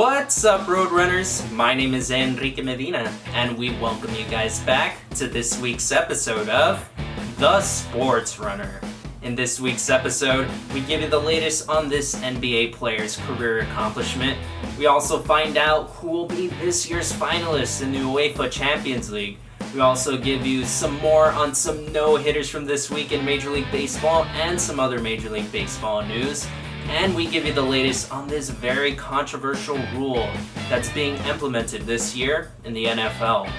What's up, Roadrunners? My name is Enrique Medina, and we welcome you guys back to this week's episode of The Sportsrunner. In this week's episode, we give you the latest on this NBA player's career accomplishment. We also find out who will be this year's finalists in the UEFA Champions League. We also give you some more on some no-hitters from this week in Major League Baseball and some other Major League Baseball news. And we give you the latest on this very controversial rule that's being implemented this year in the NFL.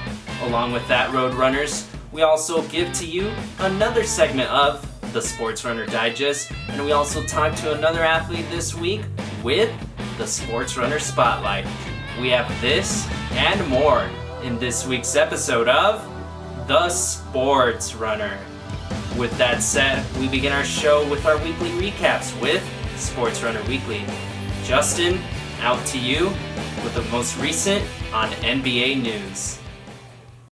Along with that, Roadrunners, we also give to you another segment of the Sportsrunner Digest, and we also talk to another athlete this week with the Sportsrunner Spotlight. We have this and more in this week's episode of The Sportsrunner. With that said, we begin our show with our weekly recaps with Sportsrunner Weekly. Justin, out to you with the most recent on NBA news.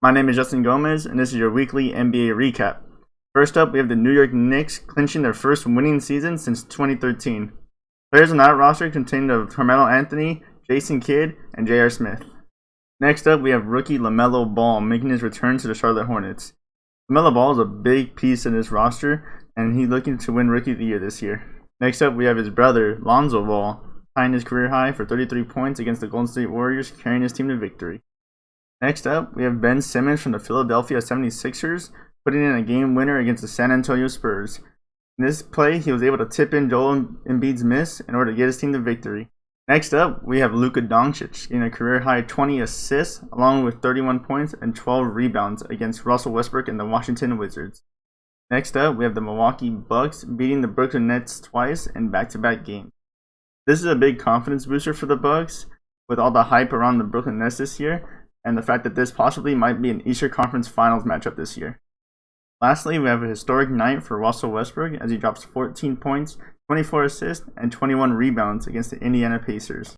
My name is Justin Gomez, and this is your weekly NBA recap. First up, we have the New York Knicks clinching their first winning season since 2013. Players on that roster contain of Carmelo Anthony, Jason Kidd, and J.R. Smith. Next up, we have rookie LaMelo Ball making his return to the Charlotte Hornets. LaMelo Ball is a big piece in this roster, and he's looking to win Rookie of the Year this year. Next up, we have his brother, Lonzo Ball, tying his career high for 33 points against the Golden State Warriors, carrying his team to victory. Next up, we have Ben Simmons from the Philadelphia 76ers, putting in a game winner against the San Antonio Spurs. In this play, he was able to tip in Joel Embiid's miss in order to get his team to victory. Next up, we have Luka Doncic getting a career-high 20 assists, along with 31 points and 12 rebounds against Russell Westbrook and the Washington Wizards. Next up, we have the Milwaukee Bucks beating the Brooklyn Nets twice in back-to-back games. This is a big confidence booster for the Bucks, with all the hype around the Brooklyn Nets this year, and the fact that this possibly might be an Eastern Conference Finals matchup this year. Lastly, we have a historic night for Russell Westbrook as he drops 14 points, 24 assists, and 21 rebounds against the Indiana Pacers.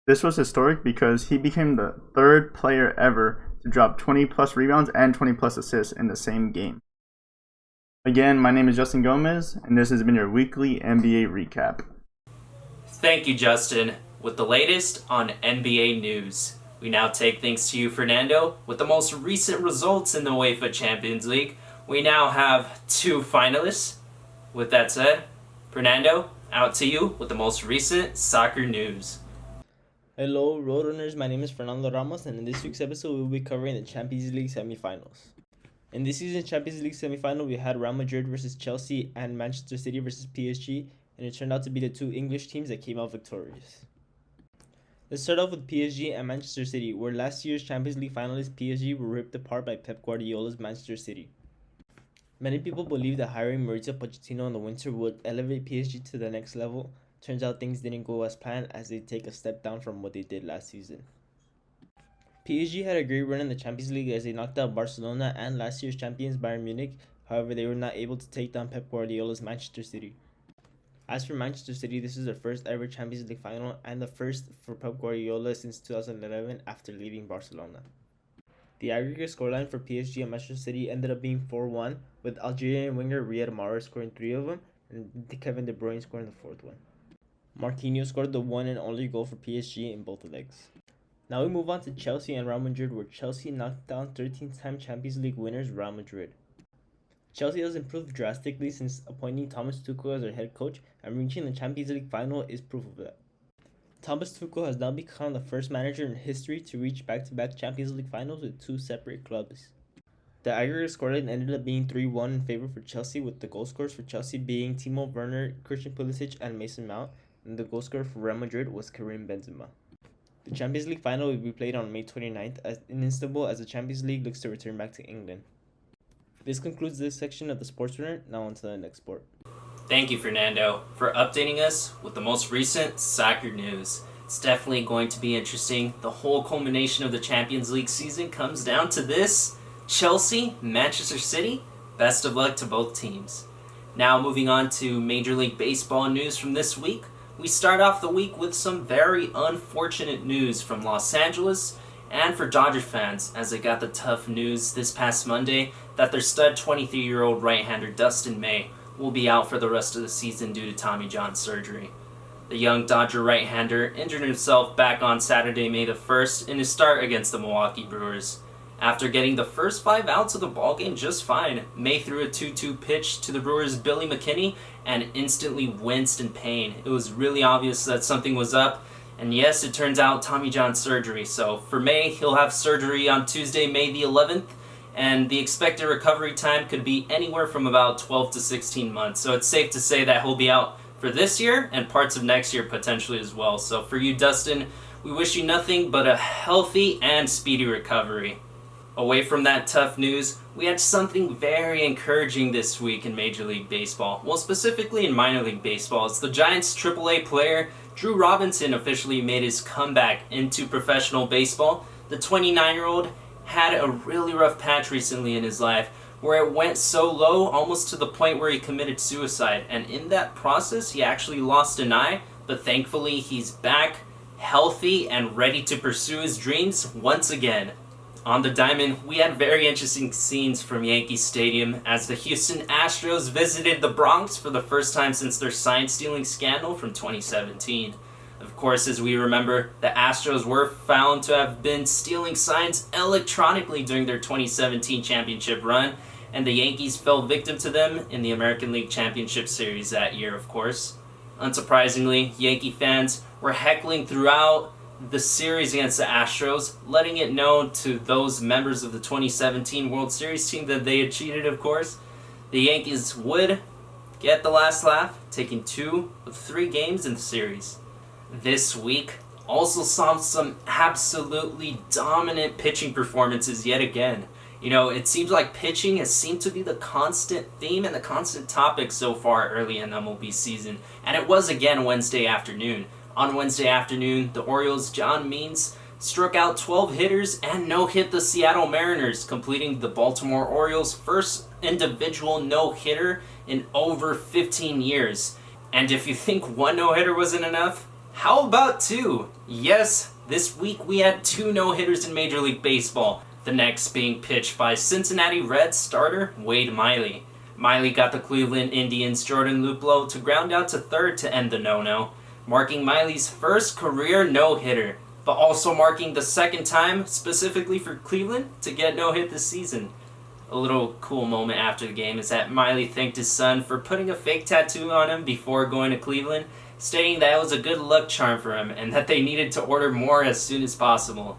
This was historic because he became the third player ever to drop 20-plus rebounds and 20-plus assists in the same game. Again, my name is Justin Gomez, and this has been your weekly NBA recap. Thank you, Justin. With the latest on NBA news, we now take things to you, Fernando, with the most recent results in the UEFA Champions League. We now have two finalists. With that said, Fernando, out to you with the most recent soccer news. Hello, Roadrunners. My name is Fernando Ramos, and in this week's episode, we will be covering the Champions League semifinals. In this season's Champions League semifinal, we had Real Madrid versus Chelsea and Manchester City versus PSG, and it turned out to be the two English teams that came out victorious. Let's start off with PSG and Manchester City, where last year's Champions League finalists PSG were ripped apart by Pep Guardiola's Manchester City. Many people believe that hiring Mauricio Pochettino in the winter would elevate PSG to the next level. Turns out things didn't go as planned, as they take a step down from what they did last season. PSG had a great run in the Champions League as they knocked out Barcelona and last year's champions Bayern Munich. However, they were not able to take down Pep Guardiola's Manchester City. As for Manchester City, this is their first ever Champions League final and the first for Pep Guardiola since 2011 after leaving Barcelona. The aggregate scoreline for PSG and Manchester City ended up being 4-1, with Algerian winger Riyad Mahrez scoring 3 of them and Kevin De Bruyne scoring the 4th one. Marquinhos scored the one and only goal for PSG in both legs. Now we move on to Chelsea and Real Madrid, where Chelsea knocked down 13-time Champions League winners Real Madrid. Chelsea has improved drastically since appointing Thomas Tuchel as their head coach, and reaching the Champions League final is proof of that. Thomas Tuchel has now become the first manager in history to reach back-to-back Champions League finals with two separate clubs. The aggregate scoreline ended up being 3-1 in favor for Chelsea, with the goal scorers for Chelsea being Timo Werner, Christian Pulisic, and Mason Mount, and the goal scorer for Real Madrid was Karim Benzema. The Champions League final will be played on May 29th in Istanbul as the Champions League looks to return back to England. This concludes this section of the Sportsrunner. Now on to the next sport. Thank you, Fernando, for updating us with the most recent soccer news. It's definitely going to be interesting. The whole culmination of the Champions League season comes down to this. Chelsea, Manchester City, best of luck to both teams. Now moving on to Major League Baseball news from this week. We start off the week with some very unfortunate news from Los Angeles and for Dodger fans, as they got the tough news this past Monday that their stud 23-year-old right-hander Dustin May will be out for the rest of the season due to Tommy John surgery. The young Dodger right-hander injured himself back on Saturday, May the 1st in his start against the Milwaukee Brewers. After getting the first 5 outs of the ballgame just fine, May threw a 2-2 pitch to the Brewers' Billy McKinney and instantly winced in pain. It was really obvious that something was up, and yes, it turns out Tommy John surgery. So for May, he'll have surgery on Tuesday, May the 11th, and the expected recovery time could be anywhere from about 12 to 16 months. So it's safe to say that he'll be out for this year and parts of next year potentially as well. So for you, Dustin, we wish you nothing but a healthy and speedy recovery. Away from that tough news, we had something very encouraging this week in Major League Baseball. Well, specifically in minor league baseball, as the Giants' AAA player Drew Robinson officially made his comeback into professional baseball. The 29-year-old had a really rough patch recently in his life, where it went so low almost to the point where he committed suicide, and in that process he actually lost an eye, but thankfully he's back, healthy, and ready to pursue his dreams once again. On the diamond, we had very interesting scenes from Yankee Stadium as the Houston Astros visited the Bronx for the first time since their sign-stealing scandal from 2017. Of course, as we remember, the Astros were found to have been stealing signs electronically during their 2017 championship run, and the Yankees fell victim to them in the American League Championship Series that year, of course. Unsurprisingly, Yankee fans were heckling throughout the series against the Astros, letting it known to those members of the 2017 World Series team that they had cheated, of course. The Yankees would get the last laugh, taking 2 of 3 games in the series. This week also saw some absolutely dominant pitching performances yet again. You know, it seems like pitching has seemed to be the constant theme and the constant topic so far early in the MLB season, and it was again Wednesday afternoon. On Wednesday afternoon, the Orioles' John Means struck out 12 hitters and no-hit the Seattle Mariners, completing the Baltimore Orioles' first individual no-hitter in over 15 years. And if you think one no-hitter wasn't enough, how about 2? Yes, this week we had 2 no-hitters in Major League Baseball, the next being pitched by Cincinnati Reds starter Wade Miley. Miley got the Cleveland Indians' Jordan Luplow to ground out to third to end the no-no, marking Miley's first career no-hitter, but also marking the second time specifically for Cleveland to get no-hit this season. A little cool moment after the game is that Miley thanked his son for putting a fake tattoo on him before going to Cleveland, stating that it was a good luck charm for him and that they needed to order more as soon as possible.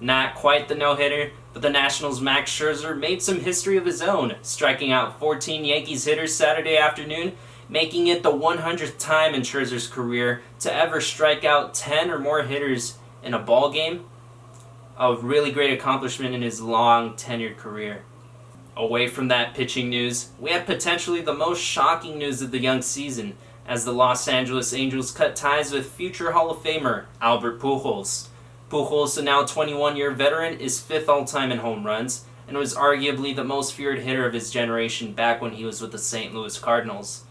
Not quite the no-hitter, but the Nationals' Max Scherzer made some history of his own, striking out 14 Yankees hitters Saturday afternoon, making it the 100th time in Scherzer's career to ever strike out 10 or more hitters in a ball game. A really great accomplishment in his long tenured career. Away from that pitching news, we had potentially the most shocking news of the young season, as the Los Angeles Angels cut ties with future Hall of Famer Albert Pujols. Pujols, a now 21-year veteran, is 5th all-time in home runs, and was arguably the most feared hitter of his generation back when he was with the St. Louis Cardinals.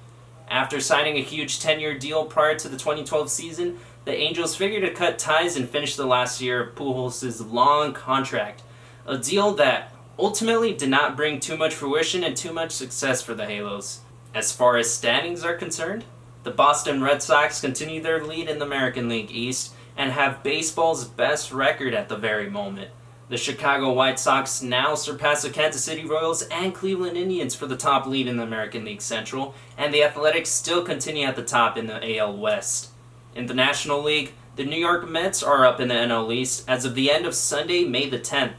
After signing a huge 10-year deal prior to the 2012 season, the Angels figured to cut ties and finish the last year of Pujols' long contract, a deal that ultimately did not bring too much fruition and too much success for the Halos. As far as standings are concerned, the Boston Red Sox continue their lead in the American League East and have baseball's best record at the very moment. The Chicago White Sox now surpass the Kansas City Royals and Cleveland Indians for the top lead in the American League Central, and the Athletics still continue at the top in the AL West. In the National League, the New York Mets are up in the NL East as of the end of Sunday, May the 10th.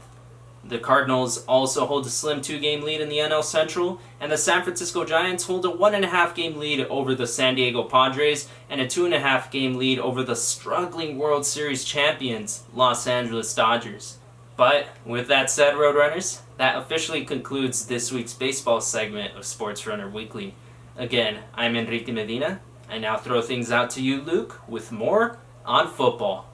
The Cardinals also hold a slim 2-game lead in the NL Central, and the San Francisco Giants hold a 1.5-game lead over the San Diego Padres and a 2.5-game lead over the struggling World Series champions, Los Angeles Dodgers. But with that said, Roadrunners, that officially concludes this week's baseball segment of Sportsrunner Weekly. Again, I'm Enrique Medina. I now throw things out to you, Luke, with more on football.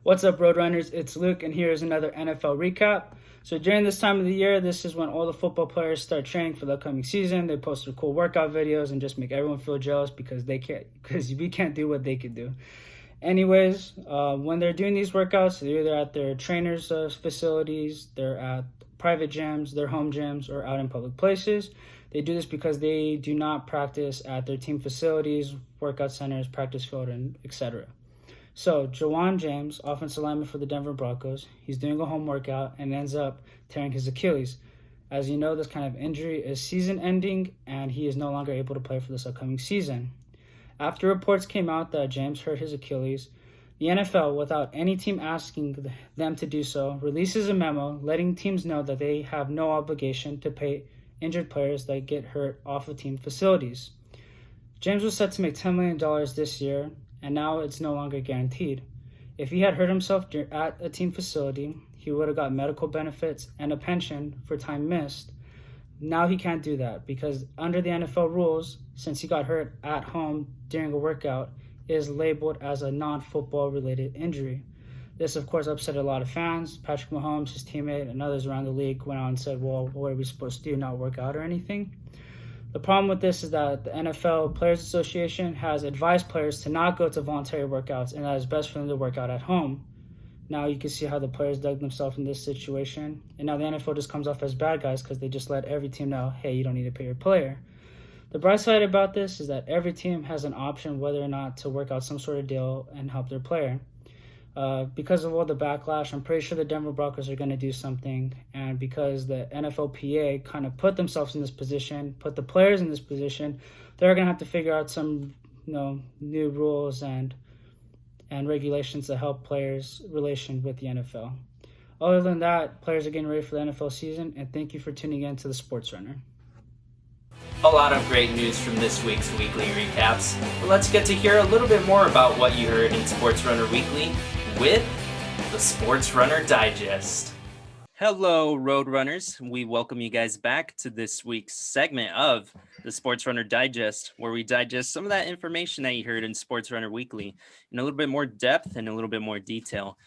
What's up, Roadrunners? It's Luke, and here's another NFL recap. So during this time of the year, this is when all the football players start training for the upcoming season. They post their cool workout videos and just make everyone feel jealous because we can't do what they can do. Anyways, when they're doing these workouts, they're either at their trainers' facilities, they're at private gyms, their home gyms, or out in public places. They do this because they do not practice at their team facilities, workout centers, practice field, and etc. So, Jawan James, offensive lineman for the Denver Broncos, he's doing a home workout and ends up tearing his Achilles. As you know, this kind of injury is season-ending, and he is no longer able to play for this upcoming season. After reports came out that James hurt his Achilles, the NFL, without any team asking them to do so, releases a memo letting teams know that they have no obligation to pay injured players that get hurt off of team facilities. James was set to make $10 million this year, and now it's no longer guaranteed. If he had hurt himself at a team facility, he would have got medical benefits and a pension for time missed. Now he can't do that because under the NFL rules, since he got hurt at home during a workout, it is labeled as a non-football related injury. This, of course, upset a lot of fans. Patrick Mahomes, his teammate, and others around the league went out and said, well, what are we supposed to do, not work out or anything? The problem with this is that the NFL Players Association has advised players to not go to voluntary workouts, and that it's best for them to work out at home. Now you can see how the players dug themselves in this situation, and now the NFL just comes off as bad guys because they just let every team know, hey, you don't need to pay your player. The bright side about this is that every team has an option whether or not to work out some sort of deal and help their player. Because of all the backlash, I'm pretty sure the Denver Broncos are going to do something. And because the NFLPA kind of put themselves in this position, put the players in this position, they're going to have to figure out some, new rules and regulations to help players' relation with the NFL. Other than that, players are getting ready for the NFL season. And thank you for tuning in to the Sportsrunner. A lot of great news from this week's weekly recaps. But let's get to hear a little bit more about what you heard in Sportsrunner Weekly with the Sportsrunner Digest. Hello, Roadrunners. We welcome you guys back to this week's segment of the Sportsrunner Digest, where we digest some of that information that you heard in Sportsrunner Weekly in a little bit more depth and a little bit more detail.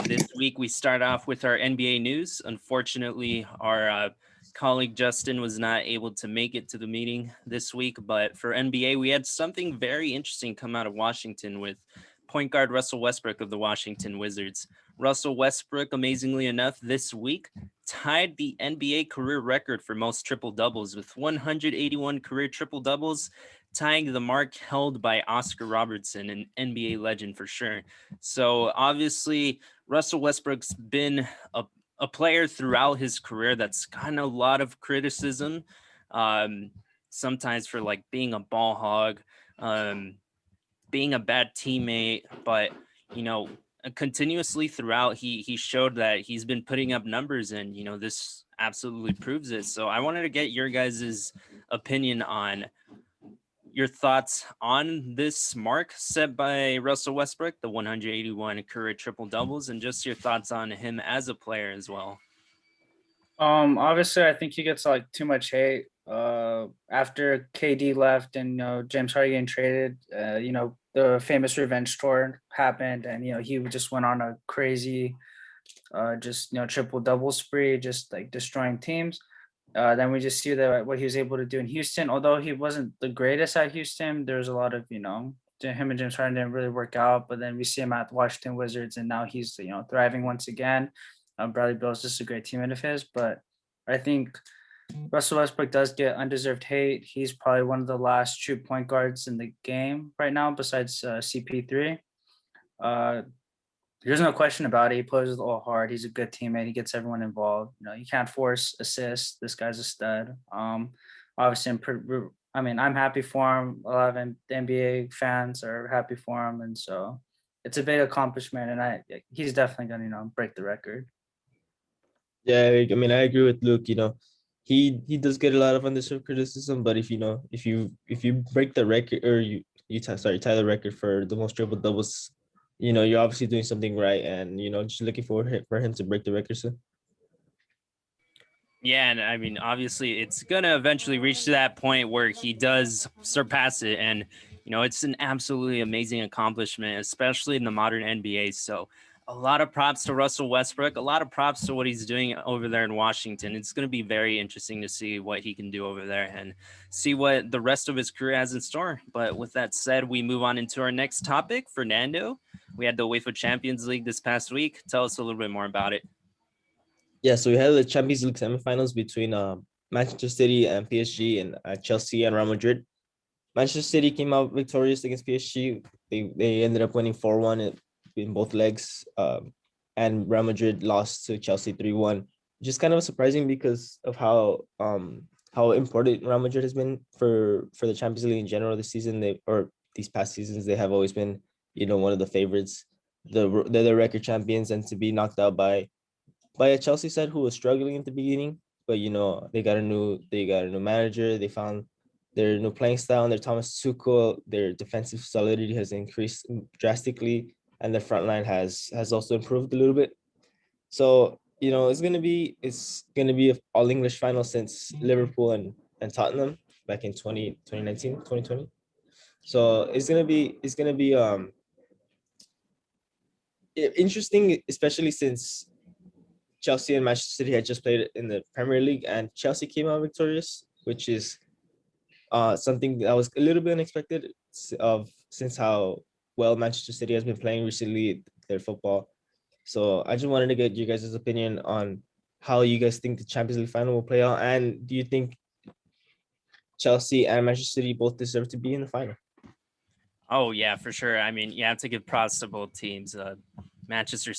This week, we start off with our NBA news. Unfortunately, our colleague Justin was not able to make it to the meeting this week, but for NBA, we had something very interesting come out of Washington with point guard Russell Westbrook of the Washington Wizards. Russell Westbrook, amazingly enough, this week tied the NBA career record for most triple-doubles with 181 career triple-doubles, tying the mark held by Oscar Robertson, an NBA legend for sure. So obviously, Russell Westbrook's been a player throughout his career that's gotten a lot of criticism, sometimes for like being a ball hog, being a bad teammate, but continuously throughout he showed that he's been putting up numbers, and this absolutely proves it. So I wanted to get your guys' opinion on your thoughts on this mark set by Russell Westbrook, the 181 career triple doubles, and just your thoughts on him as a player as well. Obviously, I think he gets like too much hate. After KD left and James Harden getting traded, the famous revenge tour happened, and he just went on a crazy, triple double spree, just like destroying teams. Then we just see that what he was able to do in Houston. Although he wasn't the greatest at Houston, there's a lot of him and James Harden didn't really work out. But then we see him at the Washington Wizards, and now he's thriving once again. Bradley Beal's just a great teammate of his, but I think Russell Westbrook does get undeserved hate. He's probably one of the last true point guards in the game right now, besides CP3. There's no question about it. He plays with all heart. He's a good teammate. He gets everyone involved. You can't force assists. This guy's a stud. Obviously, I'm happy for him. A lot of the NBA fans are happy for him, and so it's a big accomplishment. And he's definitely gonna break the record. Yeah, I agree with Luke. He does get a lot of undeserved criticism, but if you break the record, or tie the record for the most triple doubles, you're obviously doing something right, and just looking forward for him to break the record soon. Yeah, and obviously it's gonna eventually reach to that point where he does surpass it, and it's an absolutely amazing accomplishment, especially in the modern NBA. So A lot of props to Russell Westbrook. A lot of props to what he's doing over there in Washington. It's going to be very interesting to see what he can do over there and see what the rest of his career has in store. But with that said, we move on into our next topic. Fernando, we had the UEFA Champions League this past week. Tell us a little bit more about it. Yeah, so we had the Champions League semifinals between Manchester City and PSG, and Chelsea and Real Madrid. Manchester City came out victorious against PSG. They ended up winning 4-1 in both legs. And Real Madrid lost to Chelsea 3-1, which is kind of surprising because of how important Real Madrid has been for the Champions League in general this season. These past seasons, they have always been, one of the favorites. They're the record champions, and to be knocked out by a Chelsea side who was struggling at the beginning, but they got a new manager. They found their new playing style, and their Thomas Tuchel. Their defensive solidity has increased drastically, and their front line has also improved a little bit. So it's gonna be an all English final since Liverpool and Tottenham back in 2019, 2020. So it's gonna be interesting, especially since Chelsea and Manchester City had just played in the Premier League, and Chelsea came out victorious, which is something that was a little bit unexpected since how well Manchester City has been playing recently, their football. So I just wanted to get you guys' opinion on how you guys think the Champions League final will play out, and do you think Chelsea and Manchester City both deserve to be in the final? Oh yeah, for sure. I mean, you have to give props to both teams. Manchester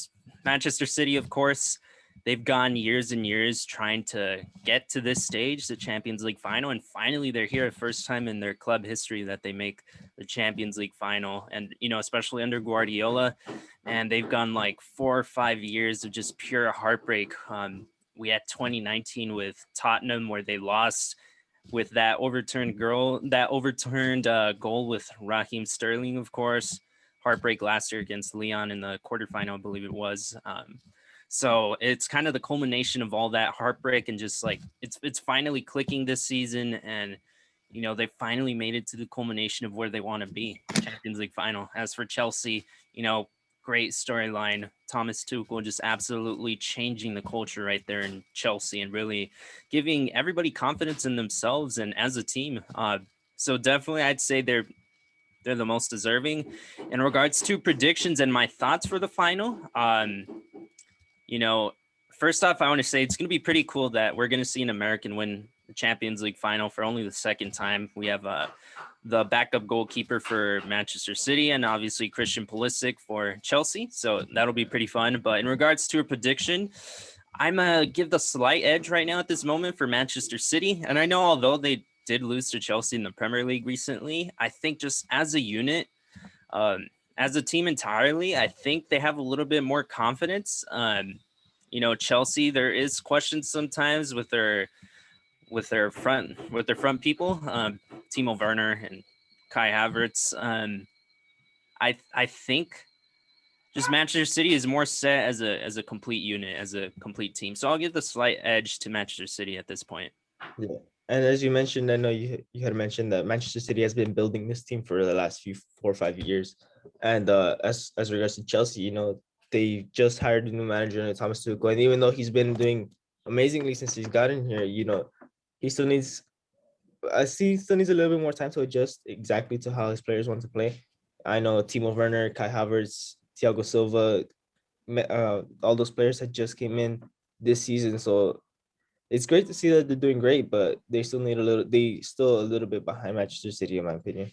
City, of course, they've gone years and years trying to get to this stage, the Champions League final, and finally they're here, first time in their club history that they make the Champions League final. And especially under Guardiola, and they've gone like 4 or 5 years of just pure heartbreak. We had 2019 with Tottenham where they lost with that overturned goal with Raheem Sterling, of course. Heartbreak last year against Lyon in the quarterfinal, I believe it was. So it's kind of the culmination of all that heartbreak, and just like it's finally clicking this season, and they finally made it to the culmination of where they want to be, Champions League final. As for Chelsea, great storyline. Thomas Tuchel just absolutely changing the culture right there in Chelsea and really giving everybody confidence in themselves and as a team. So definitely I'd say they're the most deserving. In regards to predictions and my thoughts for the final, first off, I want to say it's going to be pretty cool that we're going to see an American win the Champions League final for only the second time. We have the backup goalkeeper for Manchester City, and obviously Christian Pulisic for Chelsea. So that'll be pretty fun. But in regards to a prediction, I'm going to give the slight edge right now at this moment for Manchester City. And I know although they did lose to Chelsea in the Premier League recently, I think just as a unit, as a team entirely, I think they have a little bit more confidence. Chelsea, there is questions sometimes with their front people, Timo Werner and Kai Havertz. I think just Manchester City is more set as a complete unit, as a complete team. So I'll give the slight edge to Manchester City at this point. Yeah. And as you mentioned, I know you had mentioned that Manchester City has been building this team for the last 4 or 5 years. And as regards to Chelsea, they just hired a new manager, Thomas Tuchel. And even though he's been doing amazingly since he's gotten here, he still needs a little bit more time to adjust exactly to how his players want to play. I know Timo Werner, Kai Havertz, Thiago Silva, all those players that just came in this season. So it's great to see that they're doing great, but they still a little bit behind Manchester City, in my opinion.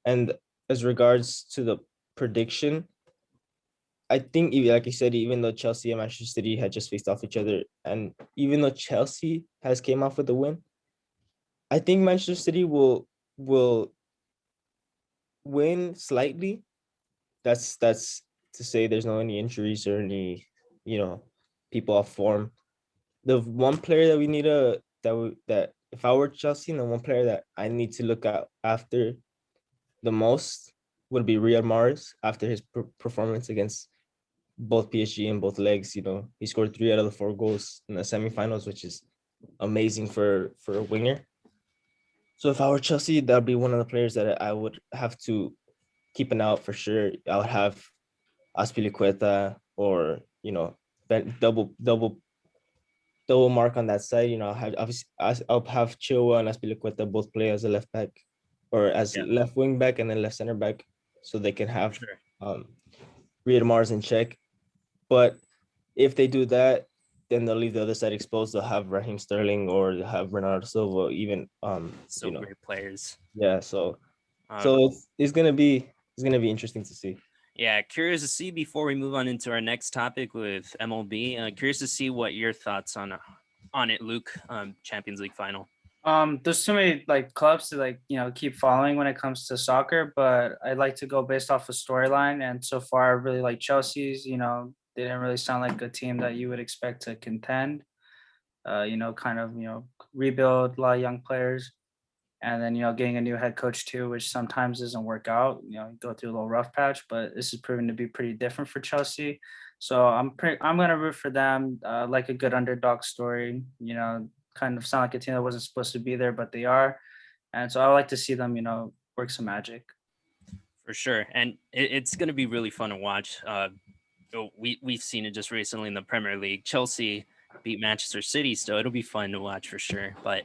And as regards to the prediction, I think, like you said, even though Chelsea and Manchester City had just faced off each other, and even though Chelsea has came off with a win, I think Manchester City will win slightly. That's to say there's no any injuries or any people off form. The one player that we need that if I were Chelsea, the one player that I need to look at after the most would be Riyad Mahrez after his performance against both PSG and both legs. He scored 3 out of the 4 goals in the semifinals, which is amazing for a winger. So if I were Chelsea, that would be one of the players that I would have to keep an eye out for sure. I would have Aspilicueta or double mark on that side. I'll have obviously I'll have Chilwell and Aspilicueta both play as a left back or as Yeah. left wing back and then left center back, so they can have Sure. Riyad Mahrez in check. But if they do that, then they'll leave the other side exposed. They'll have Raheem Sterling or they'll have Bernardo Silva, even So great players. yeah. So Um, it's gonna be interesting to see. Yeah, curious to see before we move on into our next topic with MLB. Curious to see what your thoughts on it, Luke. Champions League final. There's too many like clubs to keep following when it comes to soccer, but I like to go based off of storyline. And so far, I really like Chelsea's. They didn't really sound like a team that you would expect to contend. Kind of rebuild a lot of young players, and then getting a new head coach too, which sometimes doesn't work out. Go through a little rough patch, but this is proven to be pretty different for Chelsea. So I'm gonna root for them. Like a good underdog story. Kind of sound like a team that wasn't supposed to be there, but they are. And so I would like to see them, work some magic. For sure, and it's going to be really fun to watch. We've seen it just recently in the Premier League. Chelsea beat Manchester City, so it'll be fun to watch for sure. But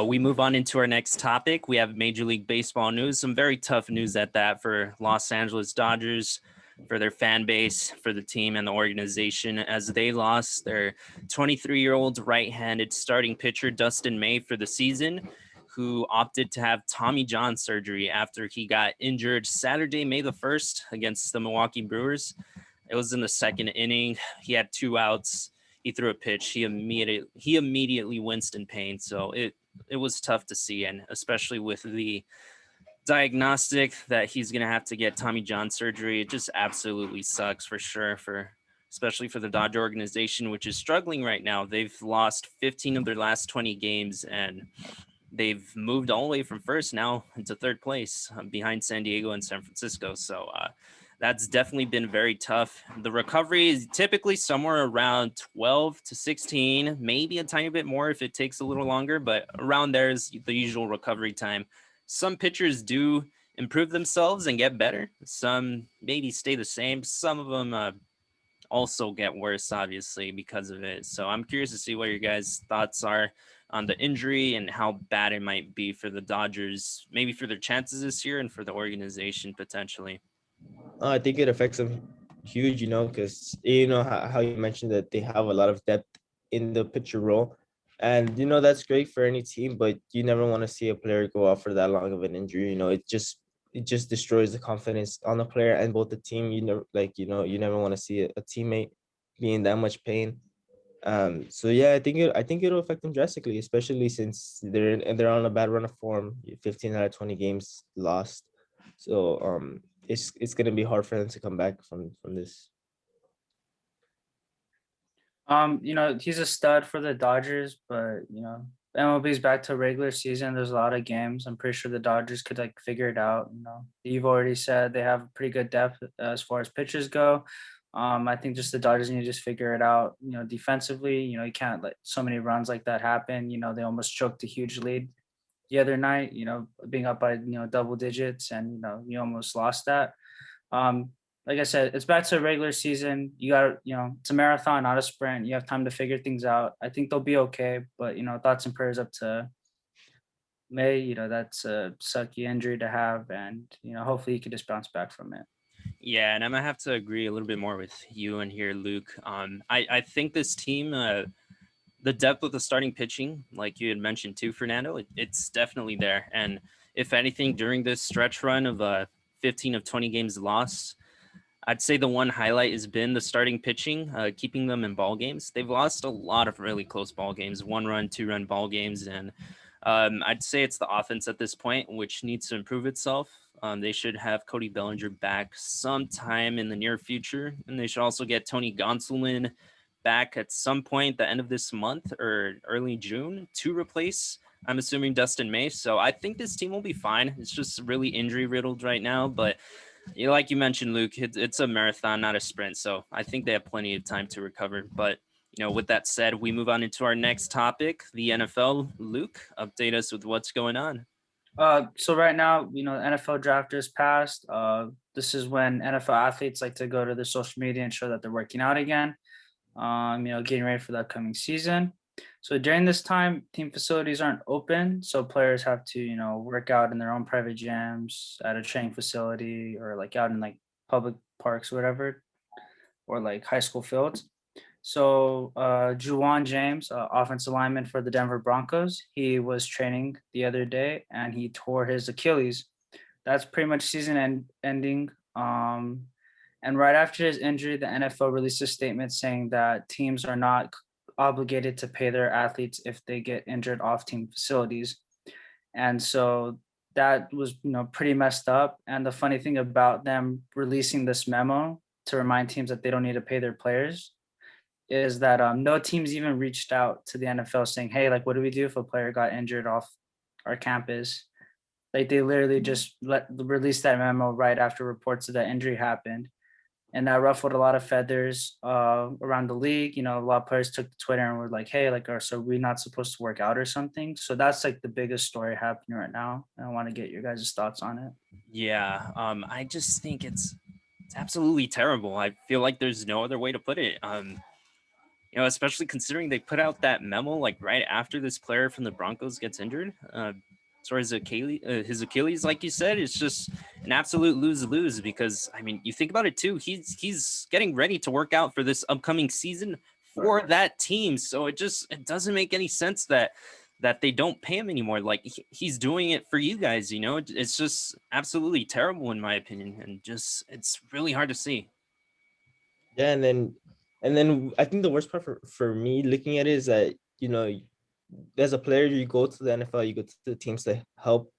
we move on into our next topic. We have Major League Baseball news, some very tough news at that for Los Angeles Dodgers, for their fan base, for the team and the organization, as they lost their 23-year-old right-handed starting pitcher Dustin May for the season, who opted to have Tommy John surgery after he got injured Saturday, May the 1st against the Milwaukee Brewers. It was in the second inning. He had 2 outs. He threw a pitch. He immediately winced in pain. So it was tough to see, and especially with the diagnostic that he's going to have to get Tommy John surgery, it just absolutely sucks for sure, especially for the Dodger organization, which is struggling right now. They've lost 15 of their last 20 games, and they've moved all the way from first now into third place behind San Diego and San Francisco. So that's definitely been very tough. The recovery is typically somewhere around 12 to 16, maybe a tiny bit more if it takes a little longer, but around there is the usual recovery time. Some pitchers do improve themselves and get better. Some maybe stay the same. Some of them also get worse, obviously, because of it. So I'm curious to see what your guys' thoughts are on the injury and how bad it might be for the Dodgers, maybe for their chances this year and for the organization potentially. I think it affects them huge, because how you mentioned that they have a lot of depth in the pitcher role. And, that's great for any team, but you never want to see a player go out for that long of an injury. It just destroys the confidence on the player and both the team. You never want to see a teammate be in that much pain. So yeah, I think it'll affect them drastically, especially since they're on a bad run of form, 15 out of 20 games lost. So it's gonna be hard for them to come back from this. He's a stud for the Dodgers, but MLB's back to regular season. There's a lot of games. I'm pretty sure the Dodgers could figure it out. You've already said they have pretty good depth as far as pitchers go. I think just the Dodgers need to just figure it out. Defensively, you can't let so many runs like that happen. They almost choked a huge lead the other night. Being up by double digits, and you almost lost that. Like I said, it's back to a regular season. You got it's a marathon, not a sprint. You have time to figure things out. I think they'll be okay, but thoughts and prayers up to May. That's a sucky injury to have, and hopefully he can just bounce back from it. Yeah, and I'm gonna have to agree a little bit more with you in here, Luke. I think this team, the depth with the starting pitching, like you had mentioned too, Fernando, it's definitely there. And if anything, during this stretch run of 15 of 20 games lost, I'd say the one highlight has been the starting pitching, keeping them in ball games. They've lost a lot of really close ball games, 1-run, 2-run ball games. And I'd say it's the offense at this point, which needs to improve itself. They should have Cody Bellinger back sometime in the near future. And they should also get Tony Gonsolin back at some point the end of this month or early June to replace, I'm assuming, Dustin May. So I think this team will be fine. It's just really injury riddled right now, but like you mentioned, Luke, it's a marathon, not a sprint. So I think they have plenty of time to recover. But, with that said, we move on into our next topic, the NFL. Luke, update us with what's going on. So right now, the NFL draft is passed. This is when NFL athletes like to go to their social media and show that they're working out again. Getting ready for the upcoming season. So during this time, team facilities aren't open, so players have to, work out in their own private gyms at a training facility or like out in like public parks, or whatever, or like high school fields. So Juwan James, offensive lineman for the Denver Broncos, he was training the other day and he tore his Achilles. That's pretty much ending. And right after his injury, the NFL released a statement saying that teams are not obligated to pay their athletes if they get injured off team facilities. And so that was, pretty messed up. And the funny thing about them releasing this memo to remind teams that they don't need to pay their players is that no teams even reached out to the NFL saying, hey, like, what do we do if a player got injured off our campus? Like, they literally just released that memo right after reports of that injury happened. And that ruffled a lot of feathers around the league. A lot of players took to Twitter and were like, hey, like, so we're not supposed to work out or something. So that's like the biggest story happening right now. And I want to get your guys' thoughts on it. Yeah, I just think it's absolutely terrible. I feel like there's no other way to put it. Especially considering they put out that memo like right after this player from the Broncos gets injured. As far as his Achilles, like you said, it's just an absolute lose-lose because I mean, you think about it too. He's getting ready to work out for this upcoming season for that team, so it doesn't make any sense that they don't pay him anymore. Like he's doing it for you guys. It's just absolutely terrible in my opinion, and just it's really hard to see. Yeah, and then I think the worst part for me looking at it is that as a player you go to the NFL, you go to the teams to help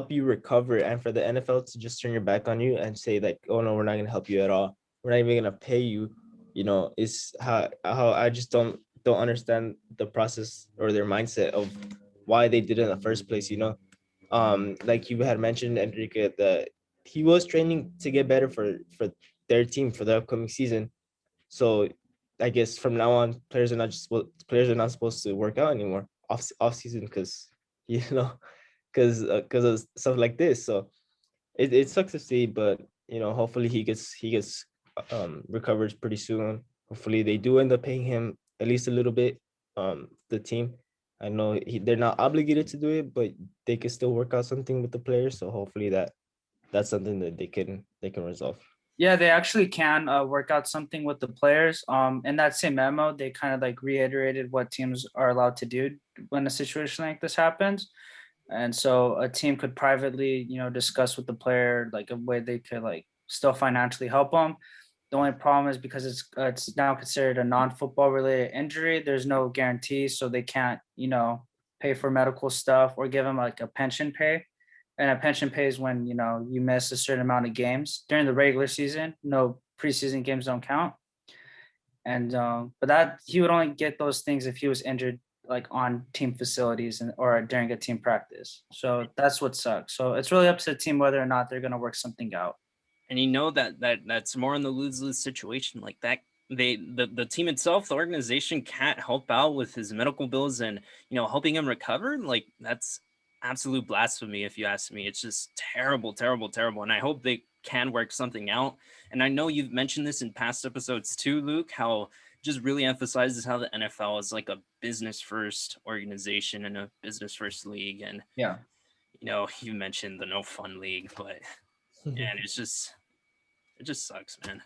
you recover, and for the NFL to just turn your back on you and say like, oh no, we're not going to help you at all, we're not even going to pay you, is how I just don't understand the process or their mindset of why they did it in the first place. Like you had mentioned, Enrique, that he was training to get better for their team for the upcoming season. So I guess from now on, players are not supposed to work out anymore off season because because of stuff like this. So it sucks to see, but hopefully he gets recovers pretty soon. Hopefully they do end up paying him at least a little bit. The team, I know they're not obligated to do it, but they can still work out something with the players. So hopefully that's something that they can resolve. Yeah, they actually can work out something with the players. In that same memo, they kind of like reiterated what teams are allowed to do when a situation like this happens. And so a team could privately, discuss with the player like a way they could like still financially help them. The only problem is because it's now considered a non-football related injury. There's no guarantee, so they can't, pay for medical stuff or give them like a pension pay. And a pension pay is when you miss a certain amount of games during the regular season. No preseason games don't count. And but that he would only get those things if he was injured like on team facilities or during a team practice. So that's what sucks. So it's really up to the team whether or not they're going to work something out. And that's more in the lose-lose situation like that. The team itself, the organization can't help out with his medical bills and helping him recover. Like that's absolute blasphemy if you ask me. It's just terrible, terrible, terrible. And I hope they can work something out. And I know you've mentioned this in past episodes too, Luke, how it just really emphasizes how the NFL is like a business first organization and a business first league. And Yeah. you mentioned the no fun league, but and it just sucks, man.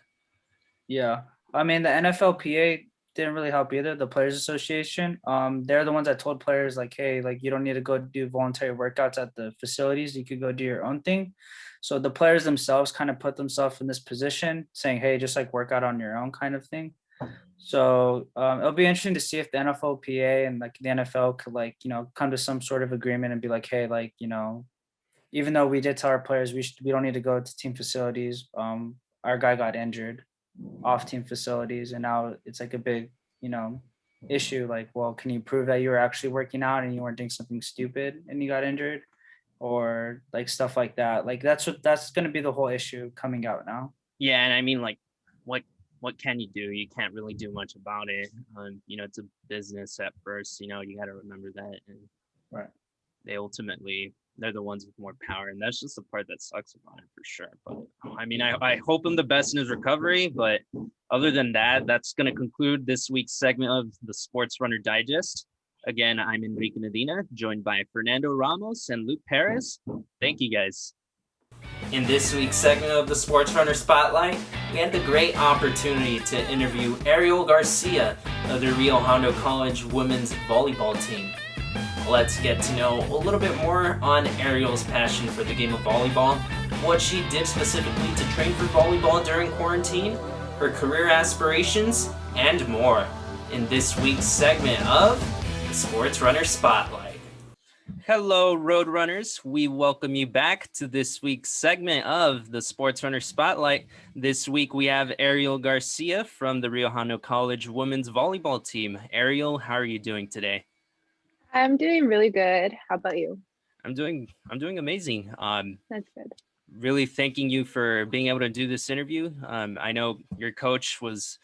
Yeah. I mean, the NFLPA didn't really help either. The Players Association, they're the ones that told players like, hey, like you don't need to go do voluntary workouts at the facilities. You could go do your own thing. So the players themselves kind of put themselves in this position saying, hey, just like work out on your own kind of thing. So it'll be interesting to see if the NFLPA and like the NFL could like, come to some sort of agreement and be like, hey, like, even though we did tell our players we don't need to go to team facilities, our guy got injured off team facilities, and now it's like a big, issue. Like, well, can you prove that you were actually working out and you weren't doing something stupid and you got injured, or like stuff like that? Like that's going to be the whole issue coming out now. Yeah, and I mean, like, what can you do? You can't really do much about it. It's a business at first. You got to remember that. And Right. they ultimately they're the ones with more power, and that's just the part that sucks about it for sure. But I mean, I hope him the best in his recovery. But other than that, that's going to conclude this week's segment of the Sportsrunner Digest. Again, I'm Enrique Medina, joined by Fernando Ramos and Luke Perez. Thank you, guys. In this week's segment of the Sportsrunner Spotlight, we had the great opportunity to interview Ariel Garcia of the Rio Hondo College women's volleyball team. Let's get to know a little bit more on Ariel's passion for the game of volleyball, what she did specifically to train for volleyball during quarantine, her career aspirations, and more in this week's segment of the Sportsrunner Spotlight. Hello, Roadrunners. We welcome you back to this week's segment of the Sportsrunner Spotlight. This week we have Ariel Garcia from the Rio Hondo College women's volleyball team. Ariel, how are you doing today? I'm doing really good. How about you? I'm doing amazing. That's good. Really thanking you for being able to do this interview. I know your coach was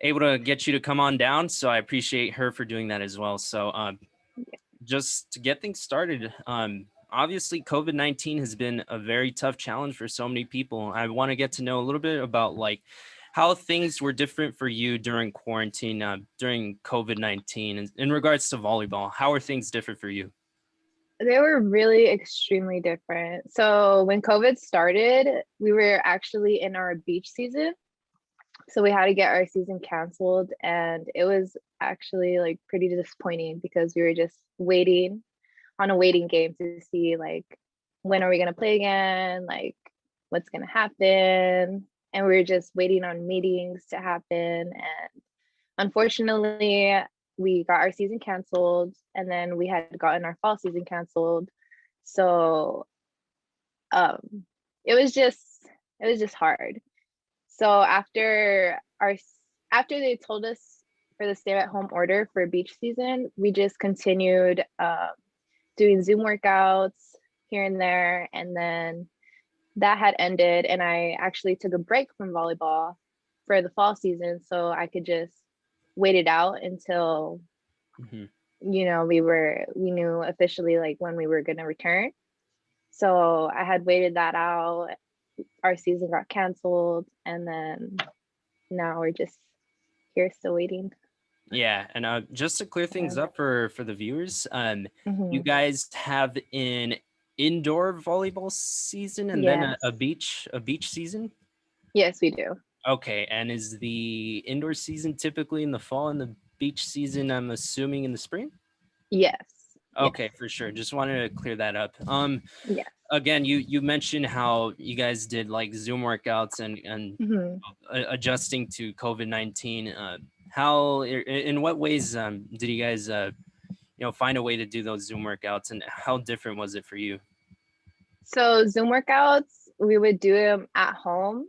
able to get you to come on down, so I appreciate her for doing that as well. So just to get things started, obviously COVID-19 has been a very tough challenge for so many people. I want to get to know a little bit about like how things were different for you during quarantine, during COVID-19 in regards to volleyball. How are things different for you? They were really extremely different. So when COVID started, we were actually in our beach season. So we had to get our season canceled, and it was actually like pretty disappointing because we were just waiting on a waiting game to see like when are we going to play again, like what's going to happen, and we were just waiting on meetings to happen. And unfortunately we got our season canceled, and then we had gotten our fall season canceled. So it was just hard. So after they told us for the stay-at-home order for beach season, we just continued doing Zoom workouts here and there, and then that had ended, and I actually took a break from volleyball for the fall season so I could just wait it out until you know we knew officially like when we were going to return. So I had waited that out. Our season got canceled, and then now we're just here still waiting. Yeah, and just to clear things up for the viewers, you guys have an indoor volleyball season and then a beach season? Yes, we do. Okay, and is the indoor season typically in the fall and the beach season, I'm assuming, in the spring? Yes. Okay, yes. for sure. Just wanted to clear that up. Yeah. Again, you mentioned how you guys did like Zoom workouts and adjusting to COVID-19. How, in what ways did you guys find a way to do those Zoom workouts, and how different was it for you? So Zoom workouts, we would do them at home,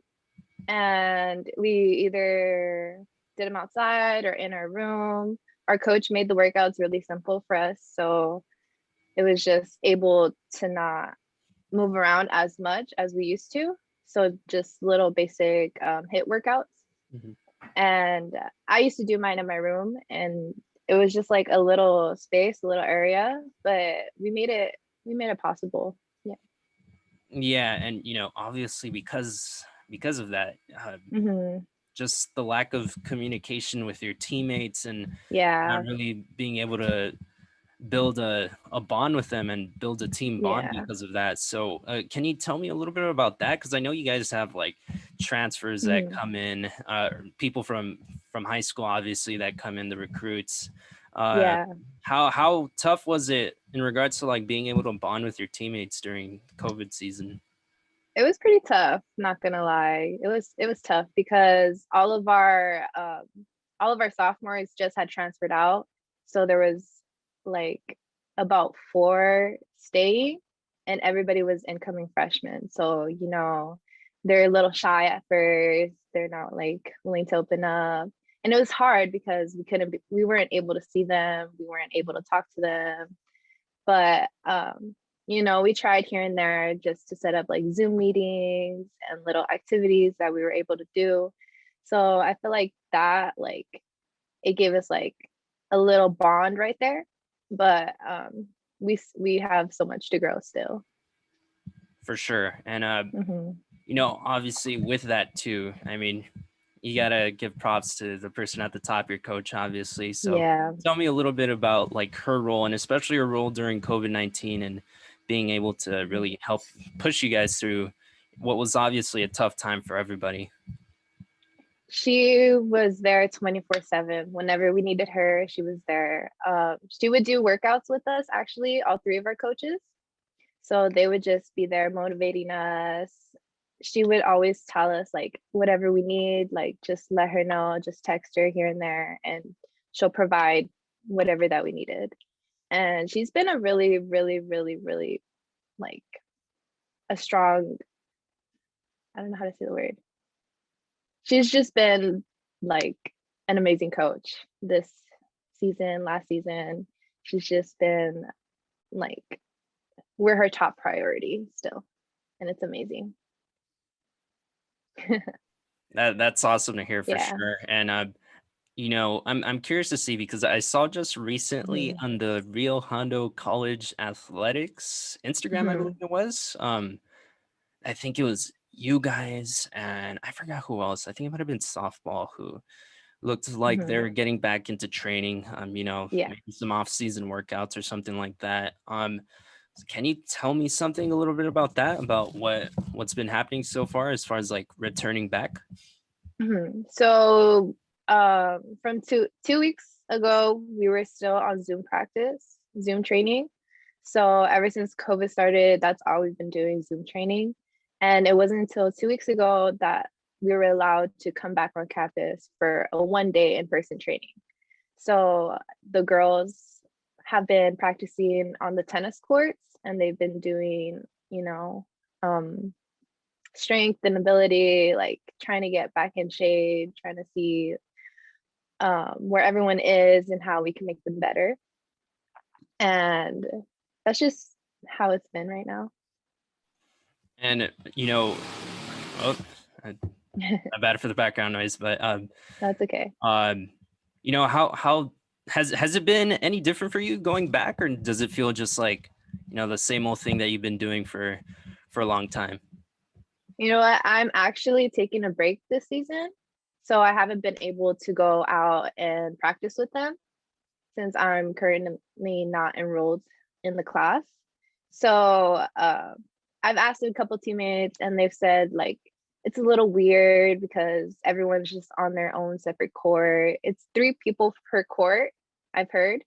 and we either did them outside or in our room. Our coach made the workouts really simple for us, so it was just able to not move around as much as we used to. So just little basic HIIT workouts. And I used to do mine in my room, and it was just like a little space, a little area, but we made it possible. Yeah, and obviously because of that, just the lack of communication with your teammates and not really being able to build a bond with them and build a team bond because of that. So can you tell me a little bit about that? Because I know you guys have like transfers that come in, people from high school, obviously, that come in, the recruits. How tough was it in regards to like being able to bond with your teammates during COVID season? It was pretty tough, not gonna lie. It was tough because all of our sophomores just had transferred out. So there was like about 4 staying, and everybody was incoming freshmen. So, they're a little shy at first. They're not like willing to open up. And it was hard because we weren't able to see them. We weren't able to talk to them. But we tried here and there just to set up like Zoom meetings and little activities that we were able to do. So I feel like that, like, it gave us like a little bond right there. But we have so much to grow still. For sure. And Hmm. you know, obviously with that too, I mean, you gotta give props to the person at the top, your coach, obviously. So Yeah. tell me a little bit about like her role, and especially her role during COVID-19 and being able to really help push you guys through what was obviously a tough time for everybody. She was there 24/7. Whenever we needed her, she was there. She would do workouts with us, actually, all three of our coaches. So they would just be there motivating us. She would always tell us like whatever we need, like just let her know, just text her here and there, and she'll provide whatever that we needed. And she's been a really, really, really, really like a strong, I don't know how to say the word. She's just been like an amazing coach this season, last season. She's just been like, we're her top priority still, and it's amazing. That's awesome to hear for Yeah. sure. And you know, I'm curious to see because I saw just recently Mhm. on the Rio Hondo College Athletics Instagram, I believe Mhm. it was. I think it was you guys and I forgot who else. I think it might have been softball who looked like Mhm. they're getting back into training. You know, Yeah. maybe some off-season workouts or something like that. Can you tell me something a little bit about that, about what's been happening so far as like returning back? So from two weeks ago, we were still on Zoom practice, Zoom training. So ever since COVID started, that's all we've been doing, Zoom training. And it wasn't until 2 weeks ago that we were allowed to come back on campus for a 1 day in-person training. So the girls have been practicing on the tennis courts, and they've been doing, um, strength and ability, like trying to get back in shape, trying to see where everyone is and how we can make them better. And that's just how it's been right now. And you know, oh, I'm bad for the background noise, but That's okay. um, you know, how has it been any different for you going back, or does it feel just like, you know, the same old thing that you've been doing for a long time? You know what? I'm actually taking a break this season. So I haven't been able to go out and practice with them since I'm currently not enrolled in the class. So I've asked a couple teammates, and they've said like it's a little weird because everyone's just on their own separate court. It's 3 people per court, I've heard.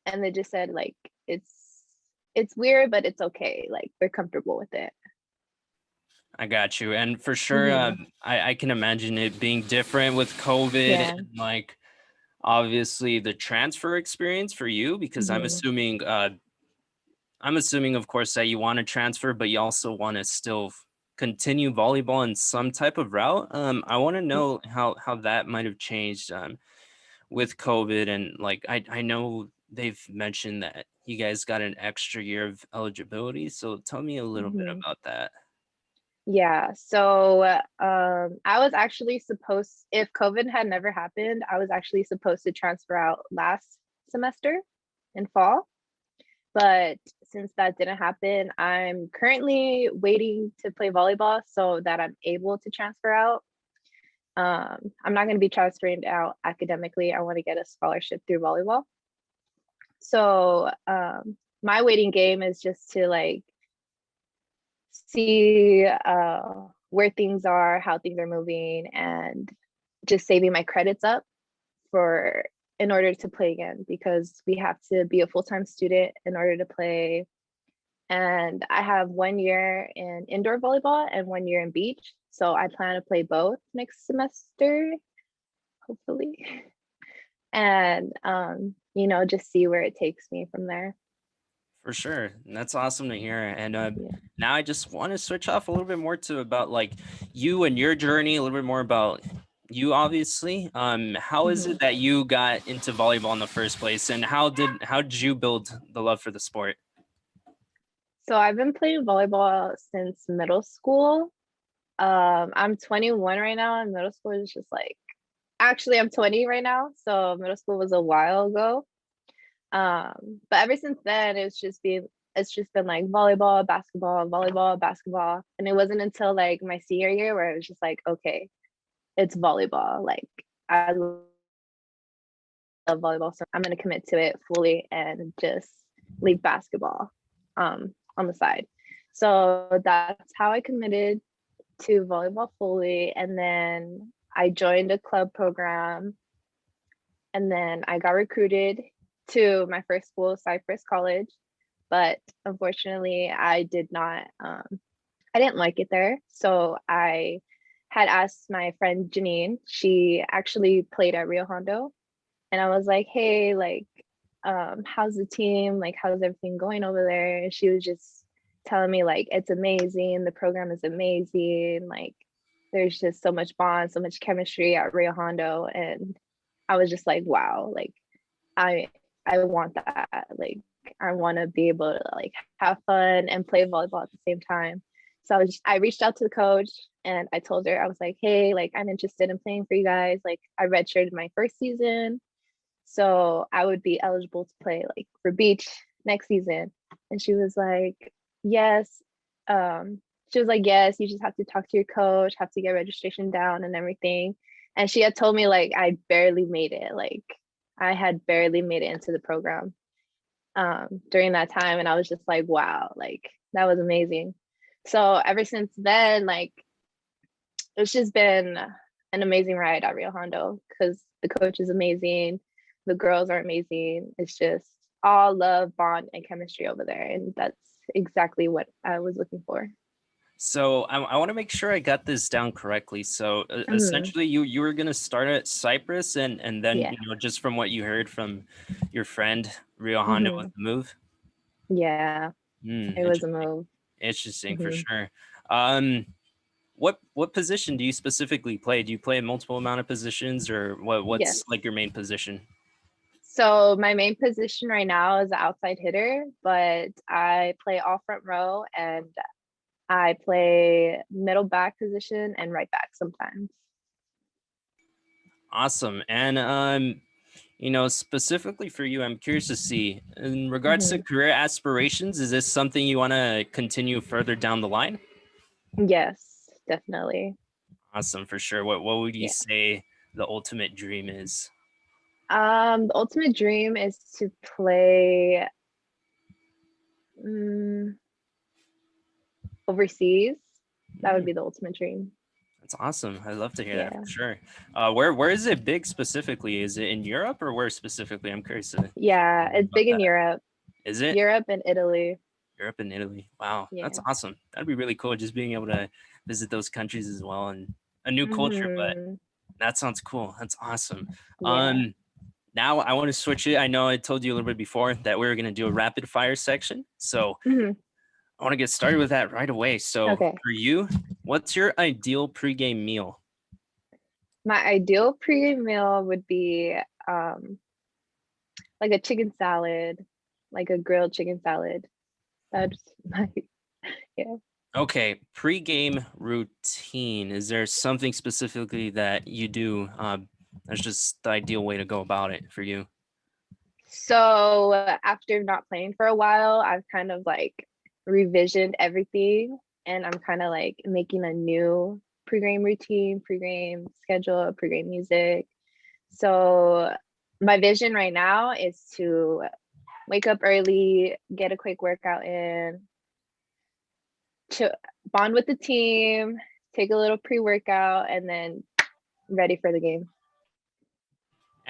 And they just said like it's weird, but it's okay. Like they're comfortable with it. I got you. And for sure, Hmm. I can imagine it being different with COVID Yeah. and like obviously the transfer experience for you, because Hmm. I'm assuming, of course, that you want to transfer, but you also want to still continue volleyball in some type of route. I want to know how that might have changed with COVID, and like I know they've mentioned that you guys got an extra year of eligibility. So tell me a little bit Hmm. about that. Yeah. So I was actually supposed, if COVID had never happened, I was actually supposed to transfer out last semester in fall. But since that didn't happen, I'm currently waiting to play volleyball so that I'm able to transfer out. I'm not going to be transferring out academically. I want to get a scholarship through volleyball. So my waiting game is just to like see where things are, how things are moving, and just saving my credits up for in order to play again, because we have to be a full-time student in order to play. And I have 1 year in indoor volleyball and 1 year in beach. So I plan to play both next semester, hopefully. And just see where it takes me from there. For sure. And that's awesome to hear. And Yeah. now I just want to switch off a little bit more to about like you and your journey, a little bit more about you, obviously. How is it Mhm. that you got into volleyball in the first place, and how did you build the love for the sport? So I've been playing volleyball since middle school. I'm 21 right now, and middle school is just like, actually, I'm 20 right now. So middle school was a while ago. But ever since then, it's just been like volleyball, volleyball, basketball. And it wasn't until like my senior year where it was just like, okay, it's volleyball. Like I love volleyball, so I'm gonna commit to it fully and just leave basketball on the side. So that's how I committed to volleyball fully. And then I joined a club program, and then I got recruited to my first school, Cypress College. But unfortunately, I did not, I didn't like it there. So I had asked my friend Janine, she actually played at Rio Hondo. And I was like, hey, like, how's the team? Like, how's everything going over there? And she was just telling me, like, it's amazing. The program is amazing. Like, there's just so much bond, so much chemistry at Rio Hondo. And I was just like, wow, like, I want that. Like, I want to be able to like have fun and play volleyball at the same time. So I reached out to the coach and I told her, I was like, hey, like I'm interested in playing for you guys. Like I redshirted my first season, so I would be eligible to play like for beach next season. And she was like, yes. She was like, yes, you just have to talk to your coach, have to get registration down and everything. And she had told me like I barely made it. Like I had barely made it into the program during that time. And I was just like, wow, like that was amazing. So ever since then, like it's just been an amazing ride at Rio Hondo because the coach is amazing. The girls are amazing. It's just all love, bond, and chemistry over there. And that's exactly what I was looking for. So I want to make sure I got this down correctly. So essentially, you were gonna start at Cyprus, and then Yeah. just from what you heard from your friend, Rio Hondo was the move. Yeah, it was a move. Interesting for sure. What position do you specifically play? Do you play a multiple amount of positions, or what's Yes. like your main position? So my main position right now is an outside hitter, but I play all front row and I play middle back position and right back sometimes. Awesome. And specifically for you, I'm curious to see in regards to career aspirations, is this something you want to continue further down the line? Yes, definitely. Awesome, for sure. What would you Yeah. say the ultimate dream is? The ultimate dream is to play overseas. That would be the ultimate dream. That's awesome. I'd love to hear that Yeah. for sure. Where is it big specifically? Is it in Europe or where specifically? I'm curious to Yeah, it's big in Europe. Is it? Europe and Italy. Europe and Italy. Wow, Yeah. that's awesome. That'd be really cool, just being able to visit those countries as well, and a new culture. But that sounds cool. That's awesome. Yeah. Now I want to switch it. I know I told you a little bit before that we were going to do a rapid fire section. So I want to get started with that right away. So for you, what's your ideal pregame meal? My ideal pregame meal would be like a chicken salad, like a grilled chicken salad. That's my Okay, pregame routine. Is there something specifically that you do that's just the ideal way to go about it for you? So after not playing for a while, I've kind of like revisioned everything, and I'm kind of like making a new pregame routine, pregame schedule, pregame music. So my vision right now is to wake up early, get a quick workout in, to bond with the team, take a little pre-workout, and then ready for the game.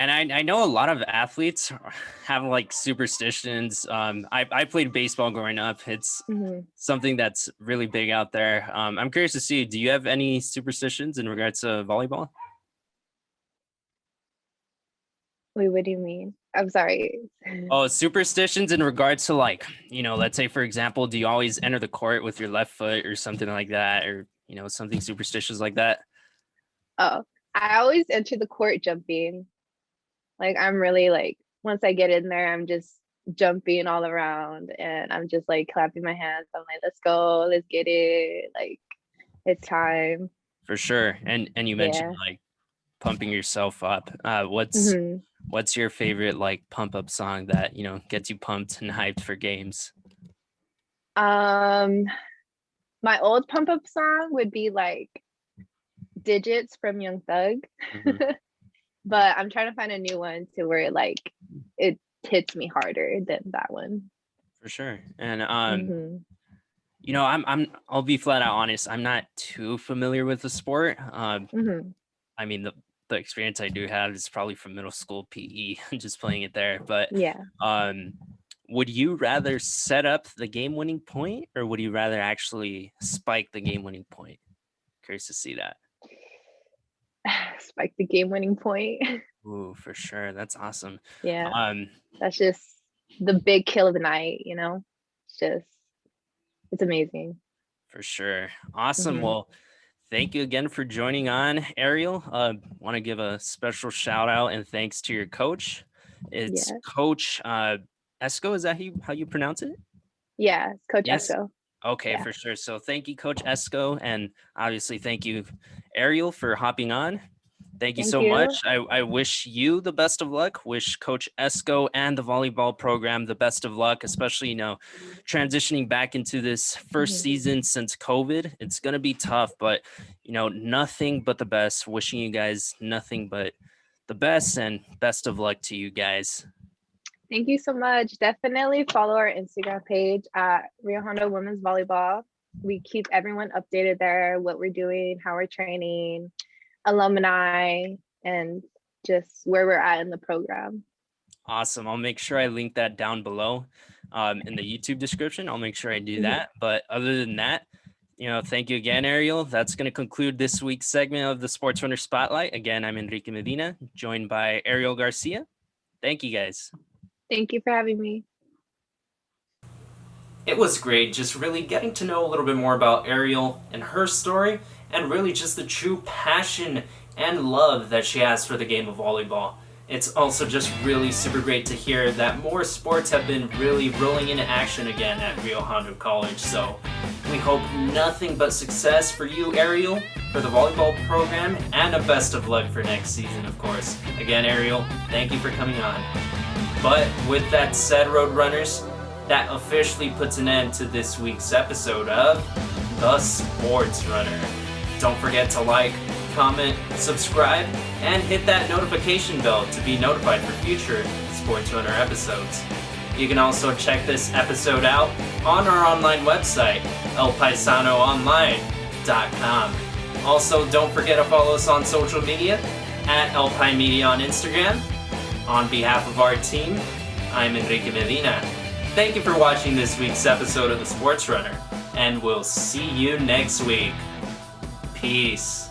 And I know a lot of athletes have like superstitions. I played baseball growing up. It's something that's really big out there. I'm curious to see, do you have any superstitions in regards to volleyball? Wait, what do you mean? I'm sorry. Oh, superstitions in regards to like, let's say for example, do you always enter the court with your left foot or something like that, or something superstitious like that? Oh, I always enter the court jumping. Like I'm really like, once I get in there, I'm just jumping all around and I'm just like clapping my hands. I'm like, let's go, let's get it. Like it's time. For sure. And you mentioned like pumping yourself up. What's What's your favorite like pump up song that, gets you pumped and hyped for games? My old pump up song would be like Digits from Young Thug. Mhm. But I'm trying to find a new one to where like it hits me harder than that one. For sure. And Mhm. I'll be flat out honest. I'm not too familiar with the sport. Mhm. I mean, the experience I do have is probably from middle school PE, just playing it there. But Yeah. would you rather set up the game-winning point, or would you rather actually spike the game-winning point? Curious to see that. Spike the game winning point. Ooh, for sure. That's awesome. Yeah. Um, That's just the big kill of the night, you know? It's amazing. for sure. Awesome. Mhm. Well, thank you again for joining on, Ariel. Want to give a special shout out and thanks to your coach. It's Yeah. Coach Esco. Is that how you pronounce it? Yeah. It's Coach Yes. Esco. Okay, Yeah. for sure. So thank you, Coach Esco, and obviously thank you, Ariel, for hopping on. Thank you Thank so you. much. I wish you the best of luck. Wish Coach Esco and the volleyball program the best of luck, especially, transitioning back into this first Mhm. season since COVID. It's going to be tough, but, nothing but the best. Wishing you guys nothing but the best, and best of luck to you guys. Thank you so much. Definitely follow our Instagram page at Rio Hondo Women's Volleyball. We keep everyone updated there, what we're doing, how we're training, alumni, and just where we're at in the program. Awesome. I'll make sure I link that down below in the YouTube description. I'll make sure I do Mhm. that. But other than that, thank you again, Ariel. That's going to conclude this week's segment of the Sportsrunner Spotlight. Again, I'm Enrique Medina, joined by Ariel Garcia. Thank you, guys. Thank you for having me. It was great just really getting to know a little bit more about Ariel and her story, and really just the true passion and love that she has for the game of volleyball. It's also just really super great to hear that more sports have been really rolling into action again at Rio Hondo College. So we hope nothing but success for you, Ariel, for the volleyball program, and a best of luck for next season, of course. Again, Ariel, thank you for coming on. But with that said, Roadrunners, that officially puts an end to this week's episode of The Sports Runner. Don't forget to like, comment, subscribe, and hit that notification bell to be notified for future Sports Runner episodes. You can also check this episode out on our online website, elpaisanoonline.com. Also, don't forget to follow us on social media at elpaimedia on Instagram. On behalf of our team, I'm Enrique Medina. Thank you for watching this week's episode of The Sports Runner, and we'll see you next week. Peace.